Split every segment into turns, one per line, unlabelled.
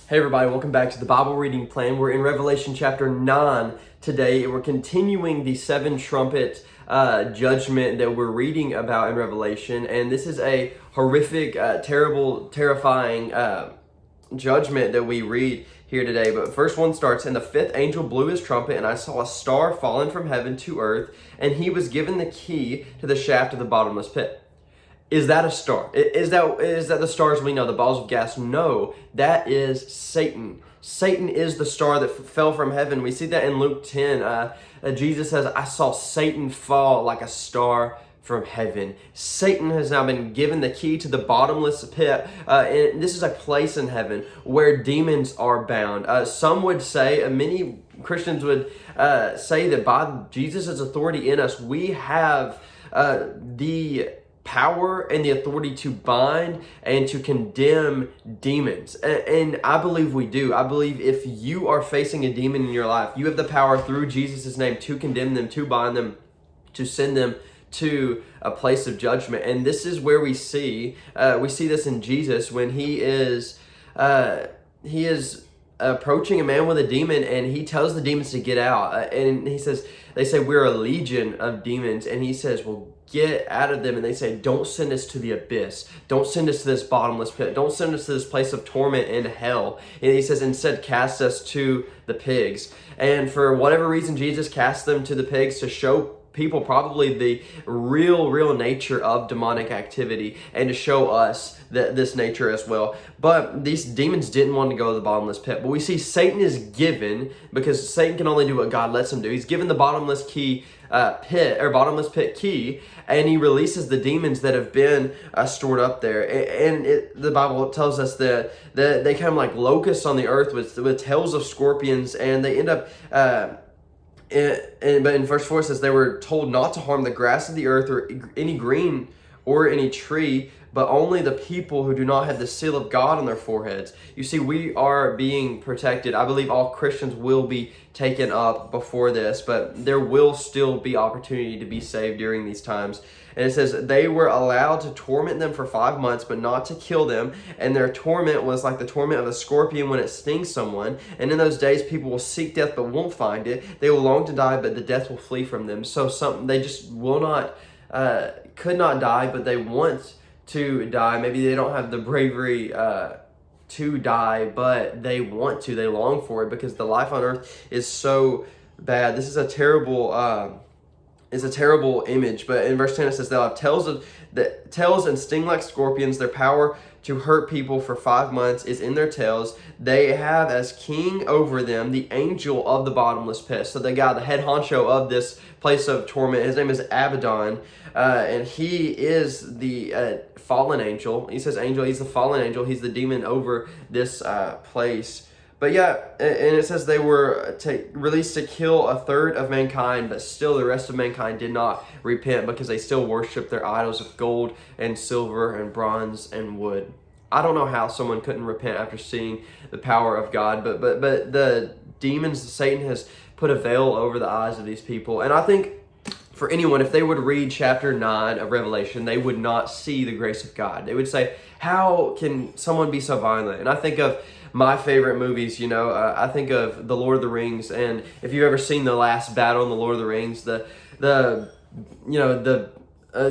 Hey everybody, welcome back to the Bible reading plan. We're in Revelation chapter 9 today, and we're continuing the seven trumpet judgment that we're reading about in Revelation. And this is a horrific, terrible, terrifying judgment that we read here today. But first one starts, and the fifth angel blew his trumpet, and I saw a star fallen from heaven to earth, and he was given the key to the shaft of the bottomless pit. Is that a star? Is that the stars we know, the balls of gas? No, that is Satan. Satan is the star that fell from heaven. We see that in Luke 10. Jesus says, I saw Satan fall like a star from heaven. Satan has now been given the key to the bottomless pit. And this is a place in heaven where demons are bound. Some would say, many Christians would say that by Jesus' authority in us, we have the power and the authority to bind and to condemn demons. And I believe we do. I believe if you are facing a demon in your life, you have the power through Jesus' name to condemn them, to bind them, to send them to a place of judgment. And this is where we see this in Jesus when he is approaching a man with a demon, and he tells the demons to get out. And he says, they say, we're a legion of demons. And he says, well, get out of them. And they say, don't send us to the abyss. Don't send us to this bottomless pit. Don't send us to this place of torment in hell. And he says, instead, cast us to the pigs. And for whatever reason, Jesus cast them to the pigs to show people probably the real nature of demonic activity, and to show us this nature as well. But these demons didn't want to go to the bottomless pit. But we see Satan is given, because Satan can only do what God lets him do. He's given the bottomless pit key, and he releases the demons that have been stored up there. And the Bible tells us that they come like locusts on the earth with tails of scorpions, and they end up but in verse 4 it says, they were told not to harm the grass of the earth or any green or any tree, but only the people who do not have the seal of God on their foreheads. You see, we are being protected. I believe all Christians will be taken up before this, but there will still be opportunity to be saved during these times. And it says they were allowed to torment them for 5 months, but not to kill them. And their torment was like the torment of a scorpion when it stings someone. And in those days, people will seek death, but won't find it. They will long to die, but the death will flee from them. So they just will not, could not die, but they want to die. Maybe they don't have the bravery to die, but they want to. They long for it because the life on earth is so bad. This is a terrible image. But in verse 10 it says, they'll have tails and sting like scorpions. Their power to hurt people for 5 months is in their tails. They have as king over them the angel of the bottomless pit. So the guy, the head honcho of this place of torment, his name is Abaddon, and he is the fallen angel. He says angel, he's the fallen angel. He's the demon over this place. But yeah, and it says they were released to kill a third of mankind, but still the rest of mankind did not repent because they still worship their idols of gold and silver and bronze and wood. I don't know how someone couldn't repent after seeing the power of God, but the demons, Satan has put a veil over the eyes of these people. And I think for anyone, if they would read chapter 9 of Revelation, they would not see the grace of God. They would say, how can someone be so violent? And I think of my favorite movies, I think of The Lord of the Rings, and if you've ever seen the last battle in The Lord of the Rings, the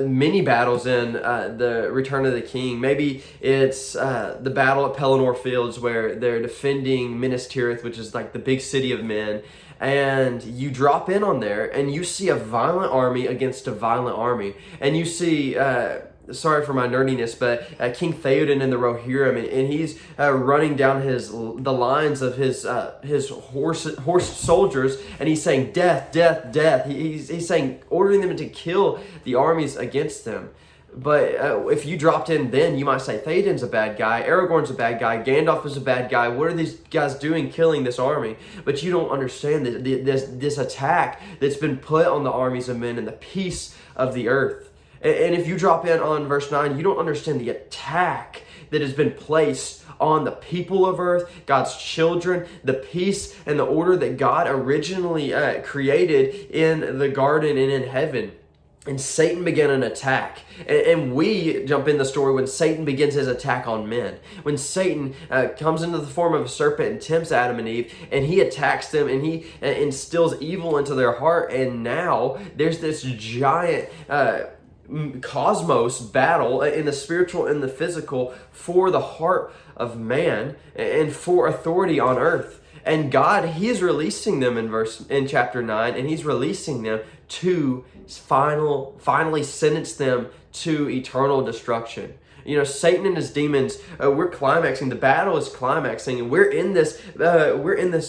mini battles in the Return of the King. Maybe it's the battle at Pelennor Fields where they're defending Minas Tirith, which is like the big city of men, and you drop in on there and you see a violent army against a violent army, and you see sorry for my nerdiness, but King Theoden in the Rohirrim, and he's running down the lines of his horse soldiers, and he's saying death, death, death. He's saying, ordering them to kill the armies against them. But if you dropped in then, you might say Theoden's a bad guy, Aragorn's a bad guy, Gandalf is a bad guy. What are these guys doing killing this army? But you don't understand this attack that's been put on the armies of men and the peace of the earth. And if you drop in on verse 9, you don't understand the attack that has been placed on the people of earth, God's children, the peace and the order that God originally created in the garden and in heaven. And Satan began an attack. And we jump in the story when Satan begins his attack on men. When Satan comes into the form of a serpent and tempts Adam and Eve, and he attacks them, and he instills evil into their heart. And now there's this giant cosmos battle in the spiritual and the physical for the heart of man and for authority on earth. And God, he is releasing them in chapter 9, and he's releasing them to finally sentence them to eternal destruction. You know, Satan and his demons, we're climaxing. The battle is climaxing, and we're in this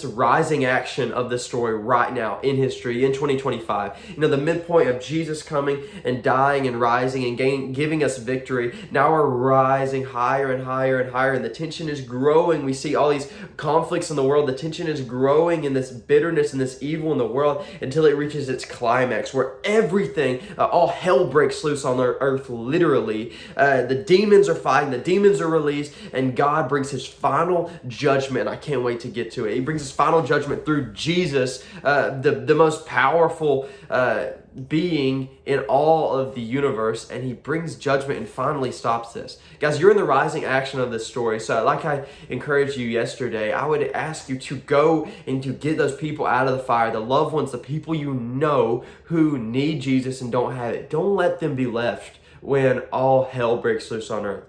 rising action of this story right now in history in 2025. You know, the midpoint of Jesus coming and dying and rising and giving us victory. Now we're rising higher and higher and higher, and the tension is growing. We see all these conflicts in the world. The tension is growing in this bitterness and this evil in the world until it reaches its climax, where everything, all hell breaks loose on the earth, literally. The demons are fighting, the demons are released, and God brings his final judgment. I can't wait to get to it. He brings his final judgment through Jesus, the most powerful being in all of the universe, and he brings judgment and finally stops this. Guys, you're in the rising action of this story. So like I encouraged you yesterday, I would ask you to go and to get those people out of the fire, the loved ones, the people you know who need Jesus and don't have it. Don't let them be left when all hell breaks loose on earth.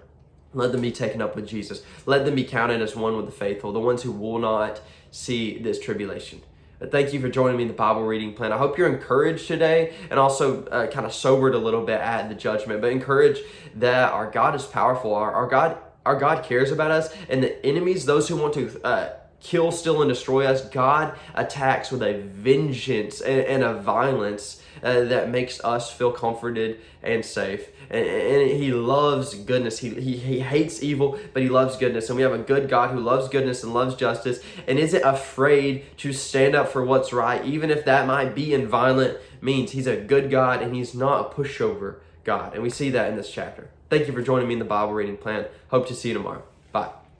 Let them be taken up with Jesus. Let them be counted as one with the faithful, the ones who will not see this tribulation. Thank you for joining me in the Bible reading plan. I hope you're encouraged today and also kind of sobered a little bit at the judgment, but encouraged that our God is powerful. Our God cares about us, and the enemies, those who want to kill, steal, and destroy us, God attacks with a vengeance and a violence that makes us feel comforted and safe. And he loves goodness. He hates evil, but he loves goodness. And we have a good God who loves goodness and loves justice and isn't afraid to stand up for what's right, even if that might be in violent means. He's a good God, and he's not a pushover God. And we see that in this chapter. Thank you for joining me in the Bible reading plan. Hope to see you tomorrow. Bye.